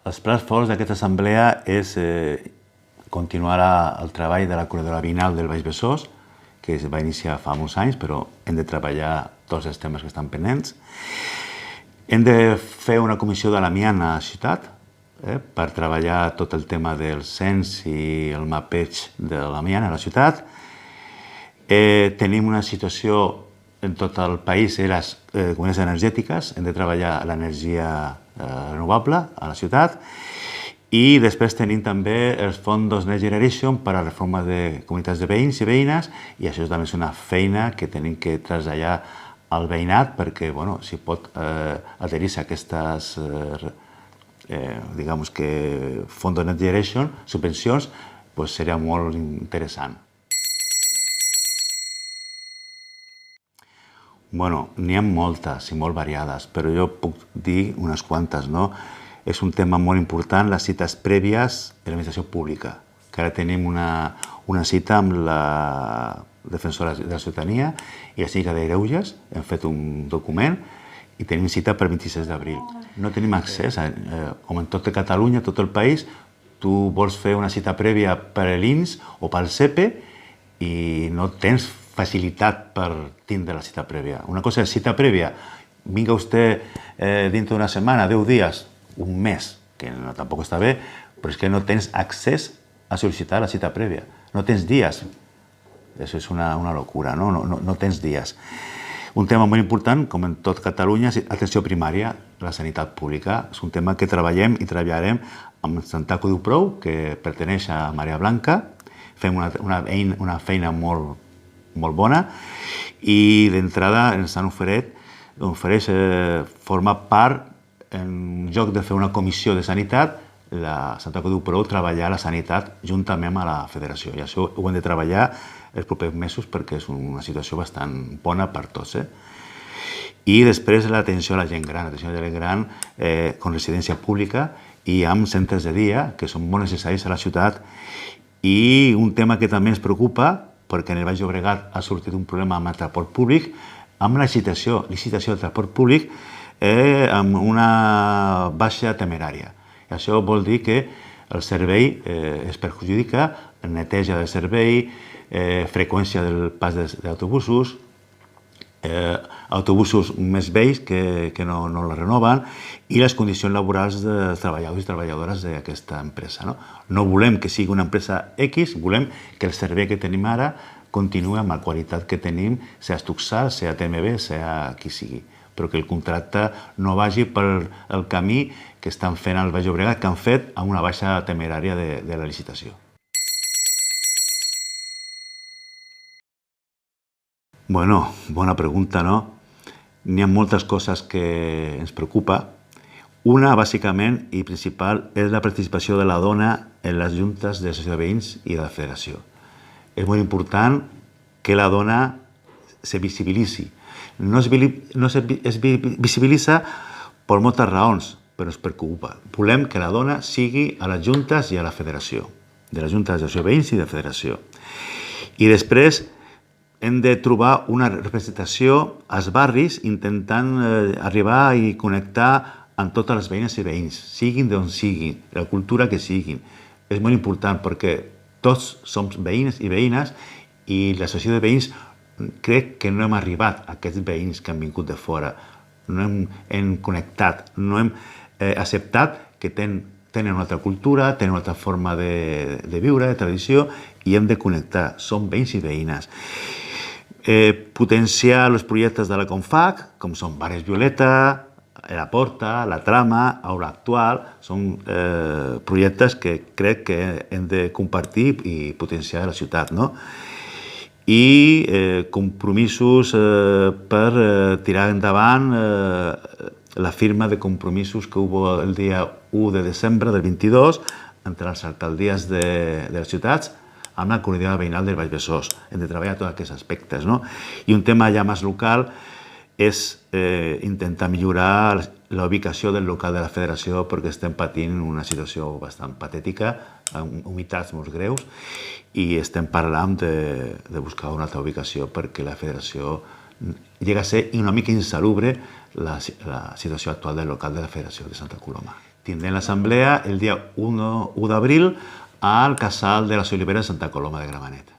Els plats forts d'aquesta assemblea és continuar el treball de la corredora vinal del Baix Besòs, que es va iniciar fa molts anys, però hem de treballar tots els temes que estan pendents. Hem de fer una comissió de l'amiant a la ciutat per treballar tot el tema del cens i el mapeig de l'amiant a la ciutat. Tenim una situació en tot el país de les comunitats energètiques, hem de treballar l'energia renovable a la ciutat. I després tenim també els fons Next Generation per a la reforma de comunitats de veïns i veïnes, i això també és una feina que tenim que traslladar al veïnat perquè si pot adherir-se a aquestes digamos que fons Next Generation, subvencions, seria molt interessant. N'hi ha moltes i molt variades, però jo puc dir unes quantes, no? És un tema molt important, les cites prèvies de l'administració pública, que ara tenim una cita amb la defensora de la ciutadania i la síndica de Greuges, hem fet un document i tenim cita per 26 d'abril. No tenim accés, com en tota Catalunya, tot el país, tu vols fer una cita prèvia per l'INS o pel CEPE i no tens facilitat per tindre la cita prèvia. Una cosa és cita prèvia, vinga vostè dintre d'una setmana, 10 dies, un mes, que tampoc està bé, però és que no tens accés a sol·licitar la cita prèvia. No tens dies. Això és una locura, no? No tens dies. Un tema molt important, com en tot Catalunya, és atenció primària, la sanitat pública. És un tema que treballem i treballarem amb Santaco d'Uprou, que perteneix a Marea Blanca. Fem una feina molt bona i d'entrada ens han ofereix formar part, en lloc de fer una comissió de sanitat, la Santaco d'Uprou treballar la sanitat juntament amb la federació. I això ho hem de treballar els propers mesos perquè és una situació bastant bona per tots. I després l'atenció a la gent gran, l'atenció a la gent gran com residència pública i amb centres de dia, que són molt necessaris a la ciutat. I un tema que també ens preocupa, perquè en el Baix Llobregat ha sortit un problema amb el transport públic, amb la licitació del transport públic amb una baixa temerària. I això vol dir que el servei es perjudica, neteja del servei, freqüència del pas d'autobusos, autobusos més vells que no la renoven i les condicions laborals dels treballadors i treballadores d'aquesta empresa. No volem que sigui una empresa X, volem que el servei que tenim ara continuï amb la qualitat que tenim, sigui Tuxal, sigui TMB, sigui qui sigui, però que el contracte no vagi pel camí que estan fent al Baix Llobregat, que han fet amb una baixa temerària de la licitació. Bona pregunta, no? N'hi ha moltes coses que ens preocupa. Una, bàsicament i principal, és la participació de la dona en les juntes de l'associació de veïns i de la federació. És molt important que la dona se visibilitzi. No es visibilitza per moltes raons, però es preocupa. Volem que la dona sigui a les juntes i a la federació, de les juntes d'associació de veïns i de la federació. I després hem de trobar una representació als barris intentant arribar i connectar amb totes les veïnes i veïns, siguin d'on siguin, la cultura que siguin. És molt important perquè tots som veïnes i veïnes i l'associació de veïns crec que no hem arribat a aquests veïns que han vingut de fora. No hem connectat, no hem acceptat que tenen una altra cultura, tenen una altra forma de viure, de tradició, i hem de connectar. Som veïns i veïnes. Potenciar els projectes de la Confag, com són Bares Violeta, La Porta, La Trama, Aula Actual, són projectes que crec que hem de compartir i potenciar a la ciutat, no? I compromisos per tirar endavant la firma de compromisos que hubo el dia 1 de desembre del 22 entre les alcaldies de les ciutats amb la comunitat veïnal del Baix Besòs. Hem de treballar tots aquests aspectes, no? I un tema ja més local és intentar millorar la ubicació del local de la federació perquè estem patint una situació bastant patètica, amb humitats molt greus, i estem parlant de buscar una altra ubicació perquè la federació llega a ser una mica insalubre la situació actual del local de la Federació de Santa Coloma. Tindrem l'assemblea el dia 1 d'abril al casal de les Oliveres de Santa Coloma de Gramenet.